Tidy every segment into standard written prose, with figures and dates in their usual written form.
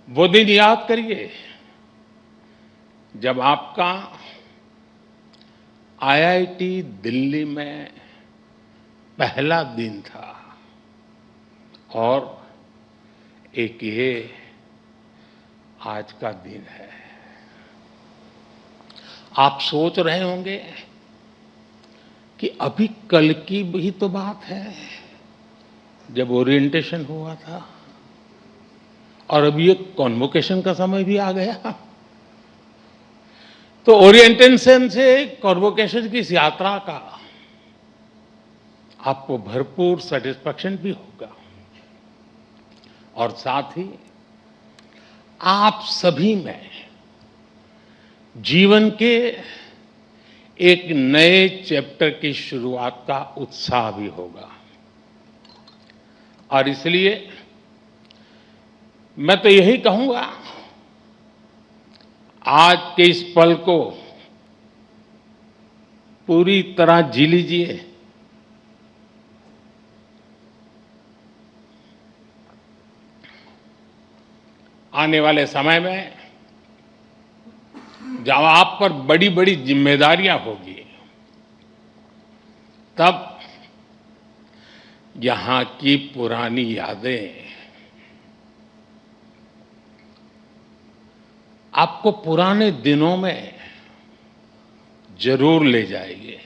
वो दिन याद करिए जब आपका आईआईटी दिल्ली में पहला दिन था और एक ये आज का दिन है। आप सोच रहे होंगे कि अभी कल की भी तो बात है जब ओरिएंटेशन हुआ था और अभी एक कॉन्वोकेशन का समय भी आ गया। तो ओरिएंटेशन से कॉन्वोकेशन की इस यात्रा का आपको भरपूर सेटिस्फैक्शन भी होगा और साथ ही आप सभी में जीवन के एक नए चैप्टर की शुरुआत का उत्साह भी होगा। और इसलिए मैं तो यही कहूंगा, आज के इस पल को पूरी तरह जी लीजिए। आने वाले समय में जब आप पर बड़ी बड़ी जिम्मेदारियां होगी तब यहां की पुरानी यादें आपको पुराने दिनों में जरूर ले जाएगी।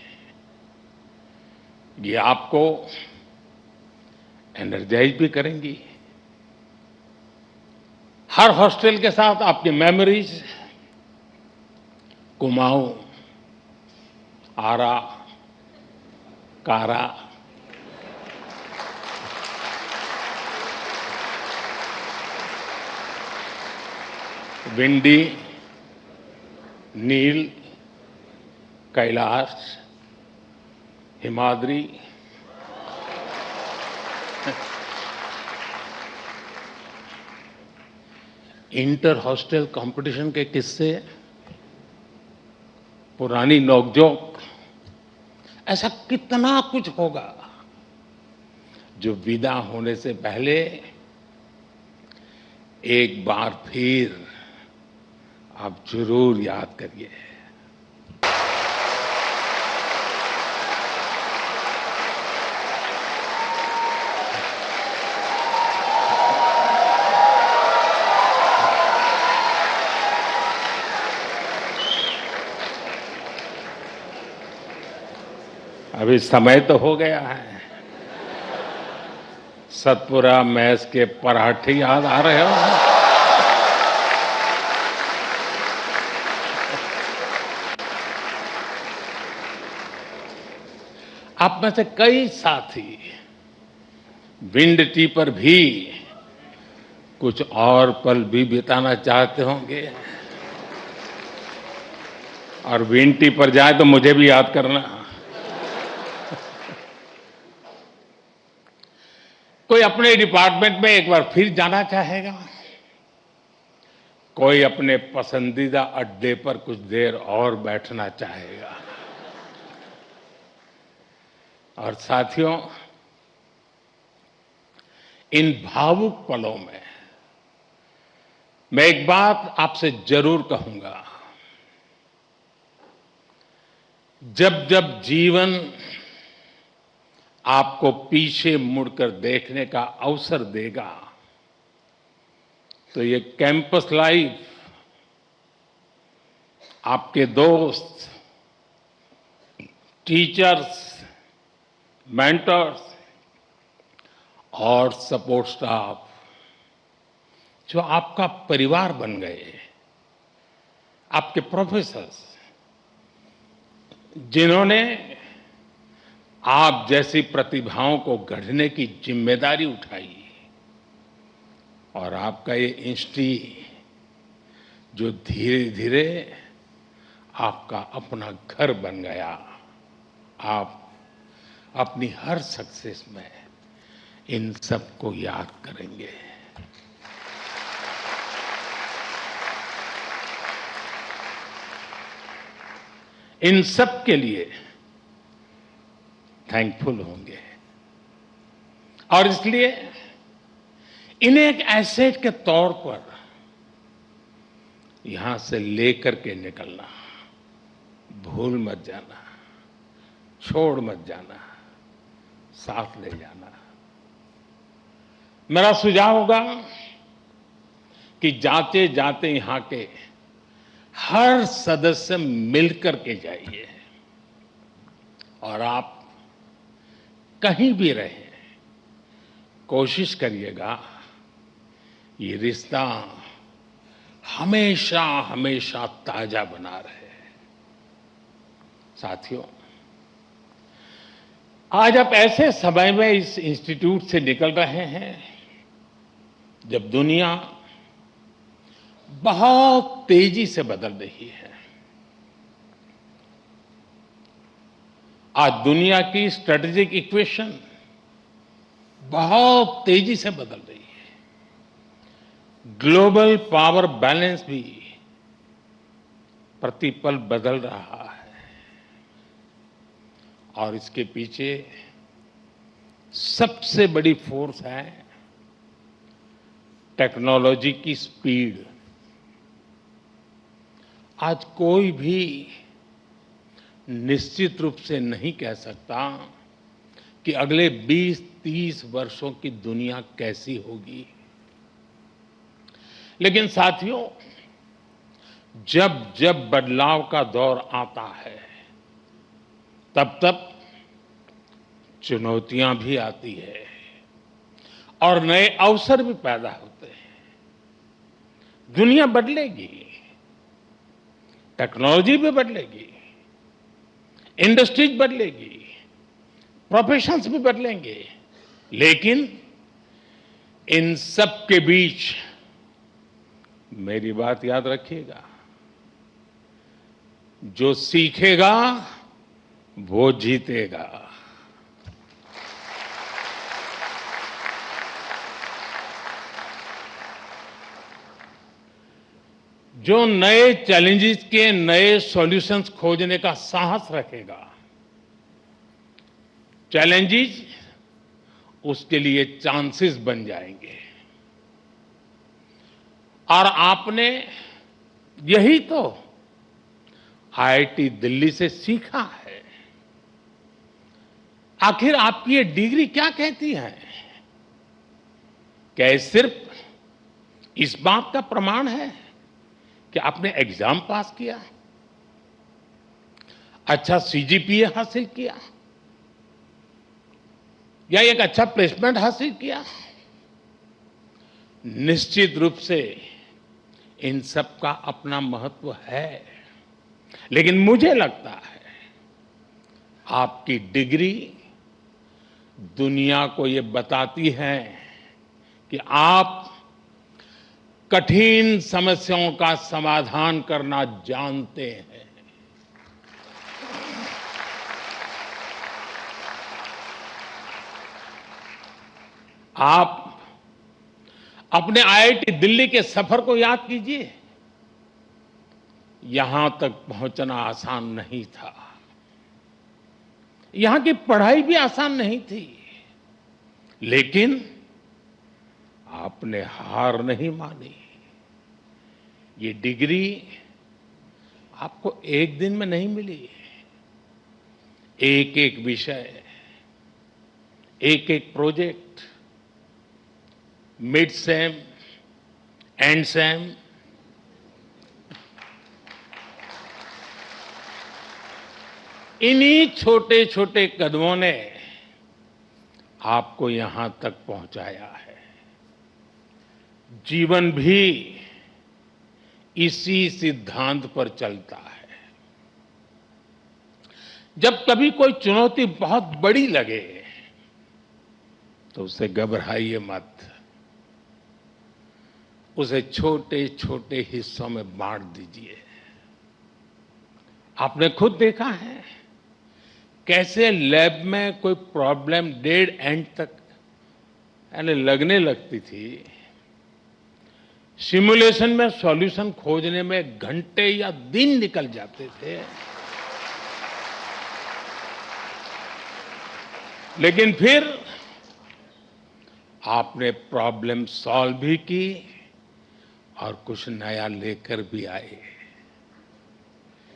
ये आपको एनर्जाइज भी करेंगी। हर हॉस्टल के साथ आपकी memories Kumaon, Ara, Kara, Vindy, Nil, Kailash, Himadri, inter hostel competition के किस्से, पुरानी नोकझोंक, ऐसा कितना कुछ होगा जो विदा होने से पहले एक बार फिर आप जरूर याद करिए। अभी समय तो हो गया है। सतपुरा मैस के पराठे याद आ रहे हो? आप में से कई साथी विंड टी पर भी कुछ और पल भी बिताना चाहते होंगे और विंड टी पर जाए तो मुझे भी याद करना। कोई अपने डिपार्टमेंट में एक बार फिर जाना चाहेगा, कोई अपने पसंदीदा अड्डे पर कुछ देर और बैठना चाहेगा। और साथियों, इन भावुक पलों में मैं एक बात आपसे जरूर कहूंगा। जब जब जीवन आपको पीछे मुड़कर देखने का अवसर देगा तो ये कैंपस लाइफ आपके दोस्त, टीचर्स, मेंटर्स और सपोर्ट स्टाफ जो आपका परिवार बन गए, आपके प्रोफेसर्स जिन्होंने आप जैसी प्रतिभाओं को गढ़ने की जिम्मेदारी उठाई और आपका ये इंस्टीट्यूट जो धीरे धीरे आपका अपना घर बन गया, आप अपनी हर सक्सेस में इन सबको याद करेंगे। इन सब के लिए थैंकफुल होंगे और इसलिए इन्हें एक एसेट के तौर पर यहां से लेकर के निकलना, भूल मत जाना, छोड़ मत जाना, साथ ले जाना। मेरा सुझाव होगा कि जाते जाते यहां के हर सदस्य मिलकर के जाइए, और आप कहीं भी रहें, कोशिश करिएगा ये रिश्ता हमेशा हमेशा ताजा बना रहे। साथियों, आज आप ऐसे समय में इस इंस्टीट्यूट से निकल रहे हैं जब दुनिया बहुत तेजी से बदल रही है। आज दुनिया की स्ट्रेटेजिक इक्वेशन बहुत तेजी से बदल रही है। ग्लोबल पावर बैलेंस भी प्रतिपल बदल रहा है, और इसके पीछे सबसे बड़ी फोर्स है टेक्नोलॉजी की स्पीड। आज कोई भी निश्चित रूप से नहीं कह सकता कि अगले 20-30 वर्षों की दुनिया कैसी होगी। लेकिन साथियों, जब जब बदलाव का दौर आता है, तब तब चुनौतियां भी आती है और नए अवसर भी पैदा होते हैं। दुनिया बदलेगी, टेक्नोलॉजी भी बदलेगी, इंडस्ट्रीज बदलेगी, प्रोफेशंस भी बदलेंगे, लेकिन इन सब के बीच मेरी बात याद रखिएगा, जो सीखेगा वो जीतेगा। जो नए चैलेंजेस के नए सॉल्यूशंस खोजने का साहस रखेगा, चैलेंजेस उसके लिए चांसेस बन जाएंगे। और आपने यही तो आईआईटी दिल्ली से सीखा है। आखिर आपकी ये डिग्री क्या कहती है? क्या ये सिर्फ इस बात का प्रमाण है कि आपने एग्जाम पास किया, अच्छा सीजीपीए हासिल किया, या एक अच्छा प्लेसमेंट हासिल किया? निश्चित रूप से इन सब का अपना महत्व है, लेकिन मुझे लगता है आपकी डिग्री दुनिया को ये बताती है कि आप कठिन समस्याओं का समाधान करना जानते हैं। आप अपने आईआईटी दिल्ली के सफर को याद कीजिए। यहां तक पहुंचना आसान नहीं था, यहां की पढ़ाई भी आसान नहीं थी, लेकिन आपने हार नहीं मानी। ये डिग्री आपको एक दिन में नहीं मिली। एक एक विषय, एक एक project, mid sem, and same, इन्हीं छोटे छोटे कदमों ने आपको यहां तक पहुंचाया है। जीवन भी इसी सिद्धांत पर चलता है। जब कभी कोई चुनौती बहुत बड़ी लगे तो उसे घबराइए मत, उसे छोटे छोटे हिस्सों में बांट दीजिए। आपने खुद देखा है कैसे लैब में कोई प्रॉब्लम डेड एंड तक यानी लगने लगती थी, सिमुलेशन में सॉल्यूशन खोजने में घंटे या दिन निकल जाते थे, लेकिन फिर आपने प्रॉब्लम सॉल्व भी की और कुछ नया लेकर भी आए।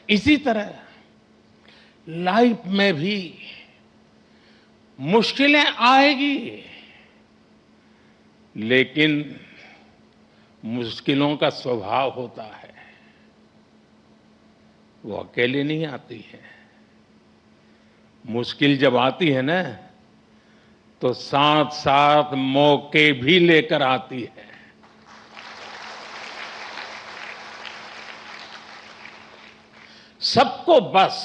इसी तरह लाइफ में भी मुश्किलें आएगी, लेकिन मुश्किलों का स्वभाव होता है, वो अकेले नहीं आती है। मुश्किल जब आती है ना, तो साथ साथ मौके भी लेकर आती है। सबको बस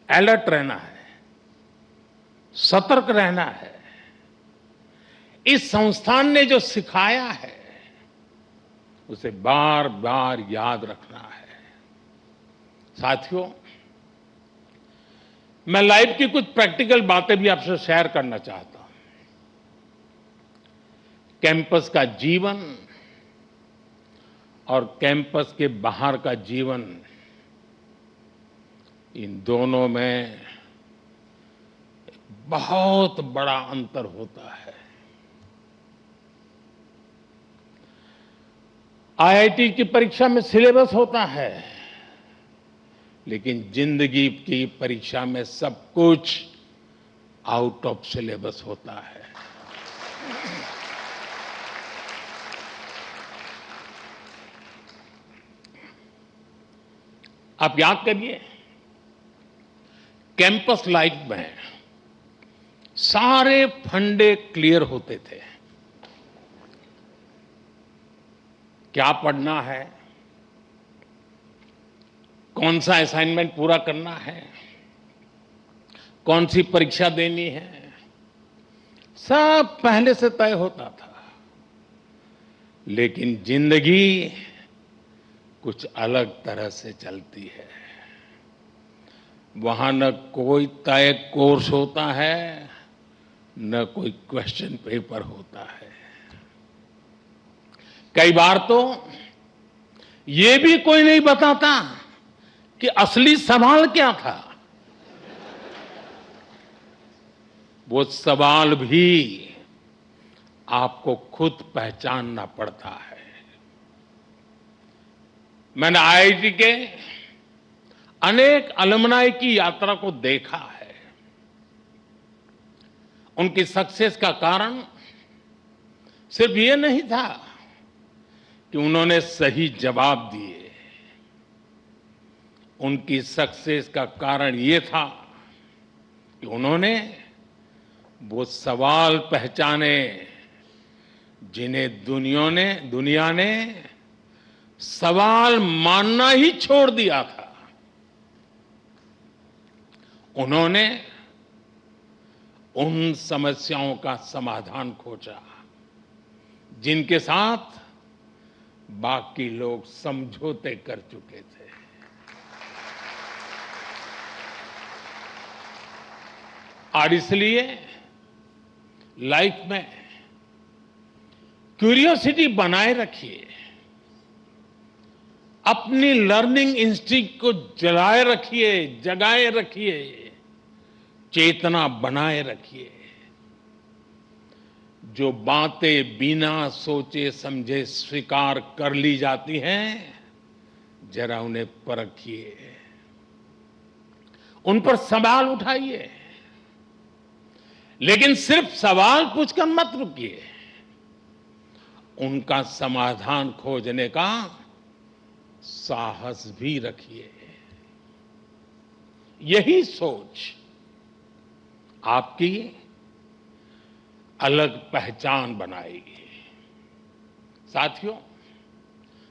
अलर्ट रहना है, सतर्क रहना है। इस संस्थान ने जो सिखाया है उसे बार बार याद रखना है। साथियों, मैं लाइफ की कुछ प्रैक्टिकल बातें भी आपसे शेयर करना चाहता हूं। कैंपस का जीवन और कैंपस के बाहर का जीवन, इन दोनों में बहुत बड़ा अंतर होता है। आईआईटी की परीक्षा में सिलेबस होता है, लेकिन जिंदगी की परीक्षा में सब कुछ आउट ऑफ सिलेबस होता है। आप याद करिए, कैंपस लाइफ में सारे फंडे क्लियर होते थे। क्या पढ़ना है, कौन सा असाइनमेंट पूरा करना है, कौन सी परीक्षा देनी है, सब पहले से तय होता था। लेकिन जिंदगी कुछ अलग तरह से चलती है। वहां न कोई तय कोर्स होता है, न कोई क्वेश्चन पेपर होता है। कई बार तो ये भी कोई नहीं बताता कि असली सवाल क्या था। वो सवाल भी आपको खुद पहचानना पड़ता है। मैंने आईआईटी के अनेक अलुमनाई की यात्रा को देखा है। उनकी सक्सेस का कारण सिर्फ ये नहीं था कि उन्होंने सही जवाब दिए। उनकी सक्सेस का कारण ये था कि उन्होंने वो सवाल पहचाने जिन्हें दुनिया ने सवाल मानना ही छोड़ दिया था। उन्होंने उन समस्याओं का समाधान खोजा जिनके साथ बाकी लोग समझौते कर चुके थे। और इसलिए लाइफ में क्यूरियोसिटी बनाए रखिए, अपनी लर्निंग इंस्टिंक्ट को जगाए रखिए, चेतना बनाए रखिए। जो बातें बिना सोचे समझे स्वीकार कर ली जाती हैं, जरा उन्हें परखिए, उन पर सवाल उठाइए। लेकिन सिर्फ सवाल पूछकर मत रुकिए, उनका समाधान खोजने का साहस भी रखिए। यही सोच आपकी अलग पहचान बनाएगी। साथियों,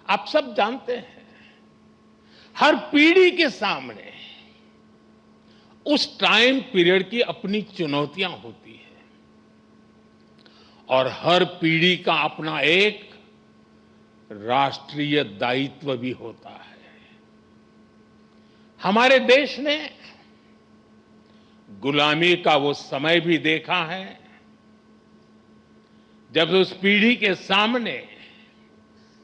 आप सब जानते हैं, हर पीढ़ी के सामने उस टाइम पीरियड की अपनी चुनौतियां होती हैं और हर पीढ़ी का अपना एक राष्ट्रीय दायित्व भी होता है। हमारे देश ने गुलामी का वो समय भी देखा है जब उस पीढ़ी के सामने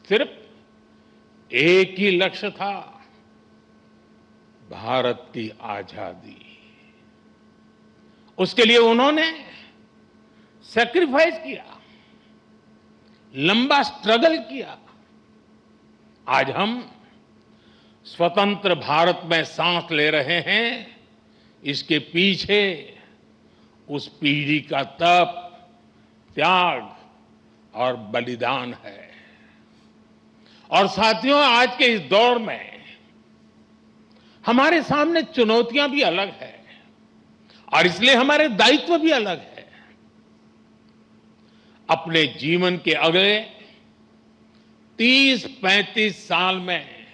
सिर्फ एक ही लक्ष्य था, भारत की आजादी। उसके लिए उन्होंने सैक्रिफाइस किया, लंबा स्ट्रगल किया। आज हम स्वतंत्र भारत में सांस ले रहे हैं, इसके पीछे उस पीढ़ी का तप, त्याग और बलिदान है। और साथियों, आज के इस दौर में हमारे सामने चुनौतियां भी अलग है और इसलिए हमारे दायित्व भी अलग है। अपने जीवन के अगले 30-35 साल में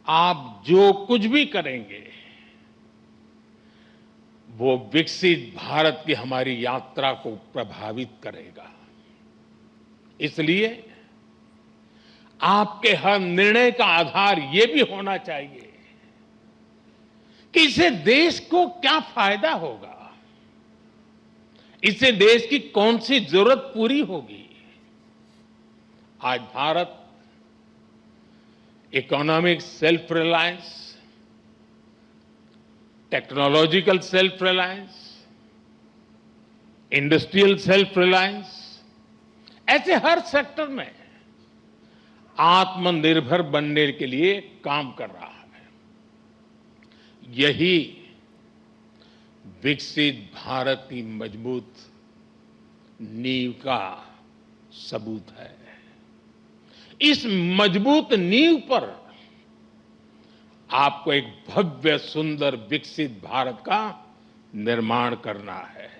आप जो कुछ भी करेंगे वो विकसित भारत की हमारी यात्रा को प्रभावित करेगा। इसलिए आपके हर निर्णय का आधार ये भी होना चाहिए कि इससे देश को क्या फायदा होगा, इससे देश की कौन सी जरूरत पूरी होगी। आज Bharat economic self reliance, technological self reliance, industrial self reliance, ऐसे हर सेक्टर में आत्मनिर्भर बनने के लिए काम कर रहा है। यही विकसित भारत की मजबूत नींव का सबूत है। इस मजबूत नींव पर आपको एक भव्य, सुंदर, विकसित भारत का निर्माण करना है।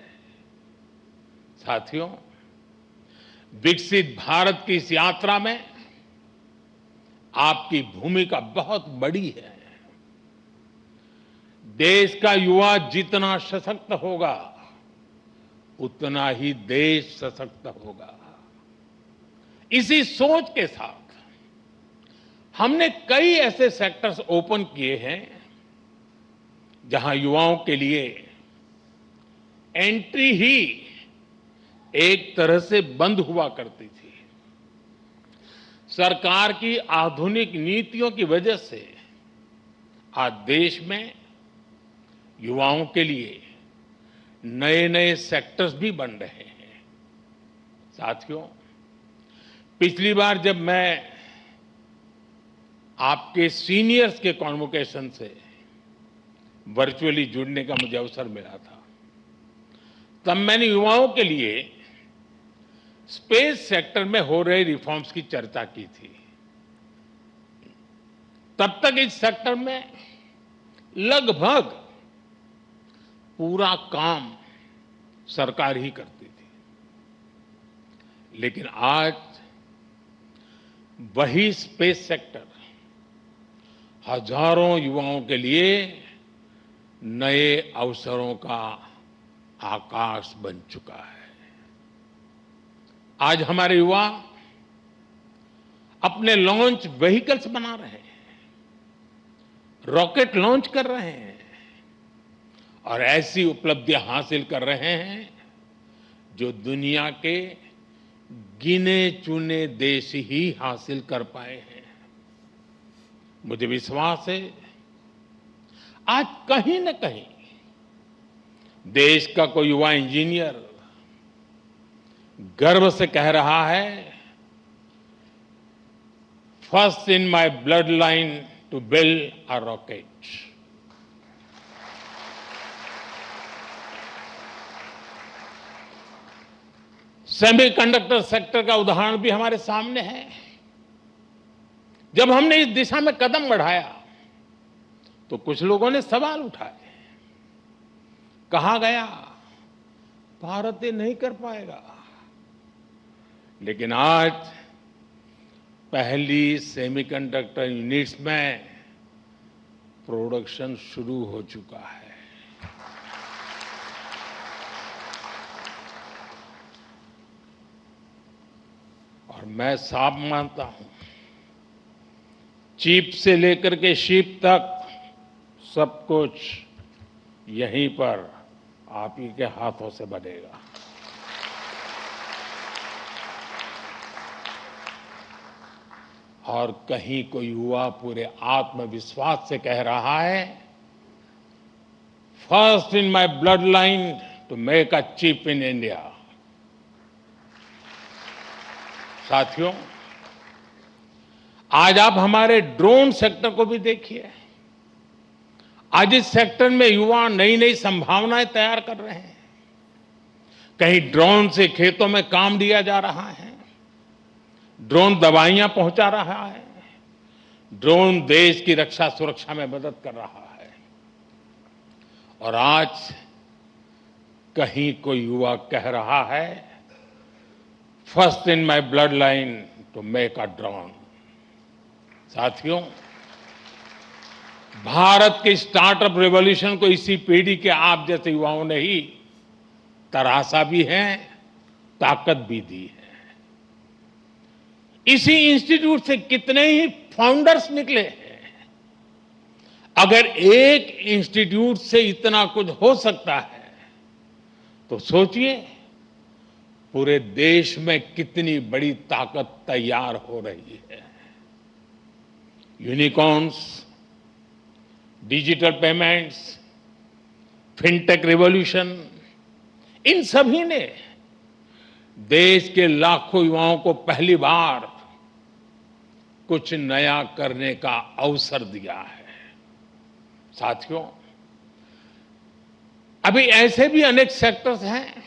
साथियों, विकसित भारत की इस यात्रा में आपकी भूमिका बहुत बड़ी है। देश का युवा जितना सशक्त होगा, उतना ही देश सशक्त होगा। इसी सोच के साथ हमने कई ऐसे सेक्टर्स ओपन किए हैं जहां युवाओं के लिए एंट्री ही एक तरह से बंद हुआ करती थी। सरकार की आधुनिक नीतियों की वजह से आज देश में युवाओं के लिए नए नए सेक्टर्स भी बन रहे हैं। साथियों, पिछली बार जब मैं आपके सीनियर्स के कॉन्वोकेशन से वर्चुअली जुड़ने का मुझे अवसर मिला था, तब मैंने युवाओं के लिए स्पेस सेक्टर में हो रहे रिफॉर्म्स की चर्चा की थी। तब तक इस सेक्टर में लगभग पूरा काम सरकार ही करती थी, लेकिन आज वही स्पेस सेक्टर हजारों युवाओं के लिए नए अवसरों का आकाश बन चुका है। आज हमारे युवा अपने लॉन्च व्हीकल्स बना रहे हैं, रॉकेट लॉन्च कर रहे हैं और ऐसी उपलब्धियां हासिल कर रहे हैं जो दुनिया के गिने चुने देश ही हासिल कर पाए हैं। मुझे विश्वास है आज कहीं न कहीं देश का कोई युवा इंजीनियर गर्व से कह रहा है, first in my blood line to build a rocket. Semiconductor sector का उदाहरण भी हमारे सामने है। जब हमने इस दिशा में कदम बढ़ाया तो कुछ लोगों ने सवाल उठाए, कहा गया भारत ये नहीं कर पाएगा। लेकिन आज पहली सेमीकंडक्टर यूनिट्स में प्रोडक्शन शुरू हो चुका है। और मैं साफ मानता हूं, चिप से लेकर के शिप तक सब कुछ यहीं पर आप ही के हाथों से बनेगा। और कहीं कोई युवा पूरे आत्मविश्वास से कह रहा है, first in my blood line to make a chip in India. साथियों, आज आप हमारे ड्रोन सेक्टर को भी देखिए। आज इस सेक्टर में युवा नई नई संभावनाएं तैयार कर रहे हैं। कहीं ड्रोन से खेतों में काम लिया जा रहा है, ड्रोन दवाइयां पहुंचा रहा है, ड्रोन देश की रक्षा सुरक्षा में मदद कर रहा है। और आज कहीं कोई युवा कह रहा है, first in my blood line to make a drone. साथियों, भारत के स्टार्टअप रेवोल्यूशन को इसी पीढ़ी के आप जैसे युवाओं ने ही तराशा भी है, ताकत भी दी है। इसी इंस्टीट्यूट से कितने ही फाउंडर्स निकले हैं। अगर एक इंस्टीट्यूट से इतना कुछ हो सकता है, तो सोचिए पूरे देश में कितनी बड़ी ताकत तैयार हो रही है। Unicorns, digital payments, fintech revolution, इन सभी ने देश के लाखों युवाओं को पहली बार कुछ नया करने का अवसर दिया है। साथियों, अभी ऐसे भी अनेक सेक्टर्स हैं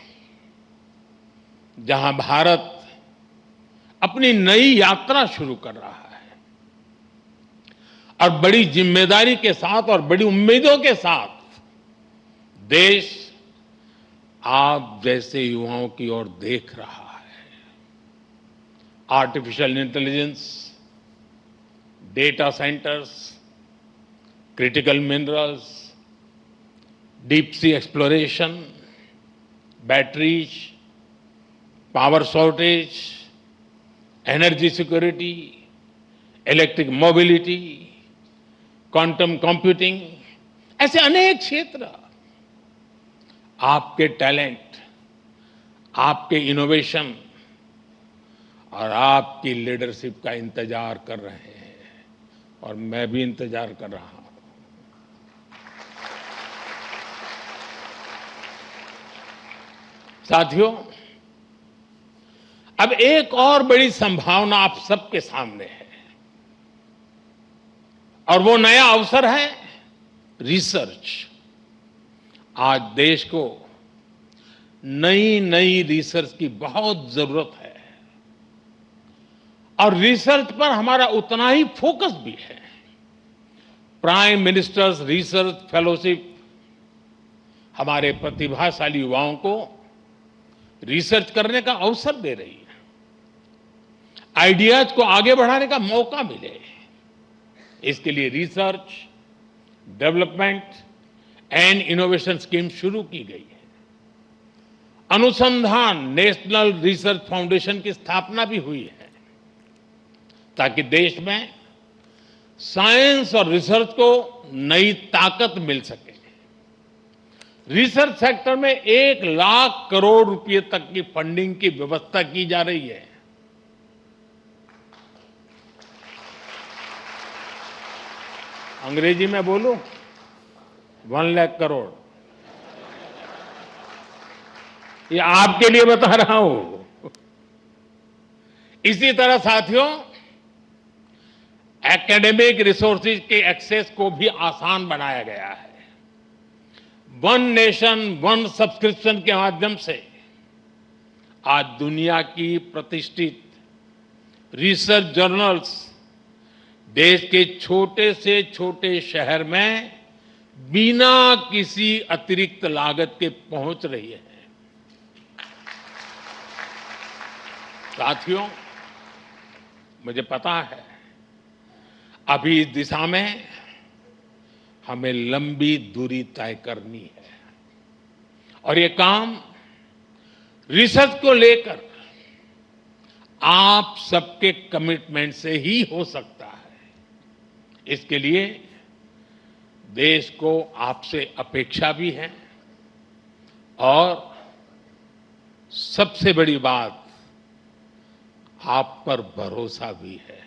जहां भारत अपनी नई यात्रा शुरू कर रहा है और बड़ी जिम्मेदारी के साथ और बड़ी उम्मीदों के साथ देश आप जैसे युवाओं की ओर देख रहा है। Artificial intelligence, data centres, critical minerals, deep sea exploration, batteries, power shortage, energy security, electric mobility, quantum computing, ऐसे अनेक क्षेत्र आपके टैलेंट, आपके इनोवेशन और आपकी लीडरशिप का इंतजार कर रहे हैं। और मैं भी इंतजार कर रहा हूं। साथियों, अब एक और बड़ी संभावना आप सबके सामने है और वो नया अवसर है रिसर्च। आज देश को नई नई रिसर्च की बहुत जरूरत है और रिसर्च पर हमारा उतना ही फोकस भी है। प्राइम मिनिस्टर्स रिसर्च फेलोशिप हमारे प्रतिभाशाली युवाओं को रिसर्च करने का अवसर दे रही है, आइडियाज को आगे बढ़ाने का मौका मिले, इसके लिए research, development and innovation scheme शुरू की गई है। अनुसंधान नेशनल रिसर्च फाउंडेशन की स्थापना भी हुई है ताकि देश में साइंस और रिसर्च को नई ताकत मिल सके। रिसर्च सेक्टर में 1,00,000 करोड़ रुपए तक की फंडिंग की व्यवस्था की जा रही है। अंग्रेजी में बोलूं, 1,00,000 करोड़। ये आपके लिए बता रहा हूं। इसी तरह साथियों, एकेडमिक रिसोर्सेज के एक्सेस को भी आसान बनाया गया है। वन नेशन वन सब्सक्रिप्शन के माध्यम से आज दुनिया की प्रतिष्ठित रिसर्च जर्नल्स देश के छोटे से छोटे शहर में बिना किसी अतिरिक्त लागत के पहुंच रही है। साथियों, मुझे पता है अभी इस दिशा में हमें लंबी दूरी तय करनी है और ये काम रिसर्च को लेकर आप सबके कमिटमेंट से ही हो सकता है। इसके लिए देश को आपसे अपेक्षा भी है और सबसे बड़ी बात, आप पर भरोसा भी है।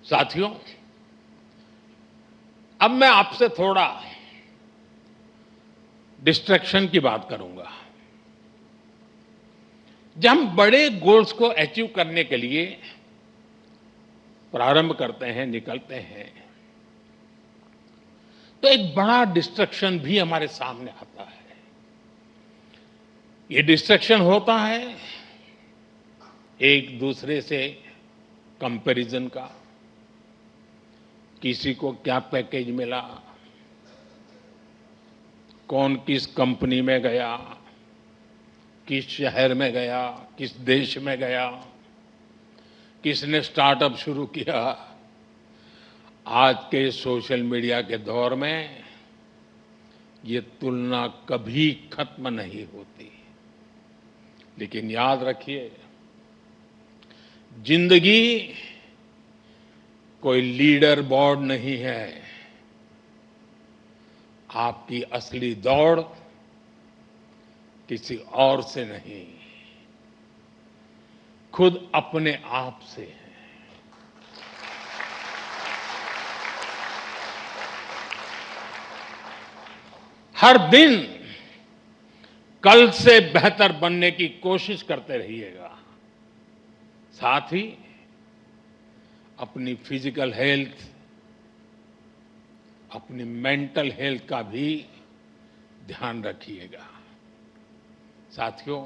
साथियों, अब मैं आपसे थोड़ा डिस्ट्रैक्शन की बात करूंगा। जब हम बड़े गोल्स को अचीव करने के लिए प्रारंभ करते हैं, निकलते हैं, तो एक बड़ा डिस्ट्रैक्शन भी हमारे सामने आता है। ये डिस्ट्रैक्शन होता है एक दूसरे से कंपैरिजन का। किसी को क्या पैकेज मिला, कौन किस कंपनी में गया, किस शहर में गया, किस देश में गया, किसने स्टार्टअप शुरू किया। आज के सोशल मीडिया के दौर में ये तुलना कभी खत्म नहीं होती। लेकिन याद रखिए, जिंदगी कोई लीडर बोर्ड नहीं है। आपकी असली दौड़ किसी और से नहीं, खुद अपने आप से है। हर दिन कल से बेहतर बनने की कोशिश करते रहिएगा। साथ ही अपनी फिजिकल हेल्थ, अपनी मेंटल हेल्थ का भी ध्यान रखिएगा। साथियों,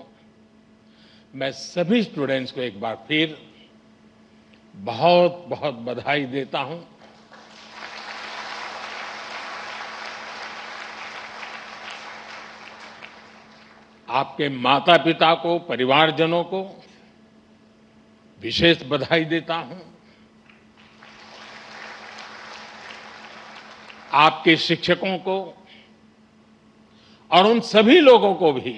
मैं सभी स्टूडेंट्स को एक बार फिर बहुत बहुत बधाई देता हूं। आपके माता पिता को, परिवारजनों को विशेष बधाई देता हूं। आपके शिक्षकों को और उन सभी लोगों को भी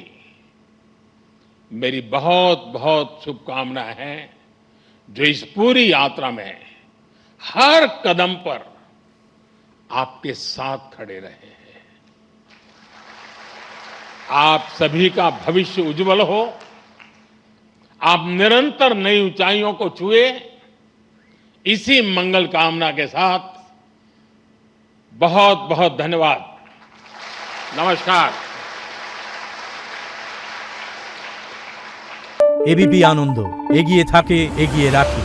मेरी बहुत बहुत शुभकामनाएं हैं, जो इस पूरी यात्रा में हर कदम पर आपके साथ खड़े रहे हैं। आप सभी का भविष्य उज्जवल हो। आप निरंतर नई ऊंचाइयों को छुए, इसी मंगल कामना के साथ बहुत बहुत धन्यवाद। नमस्कार। एबीपी आनंद एगिए थाके एगिए राखे।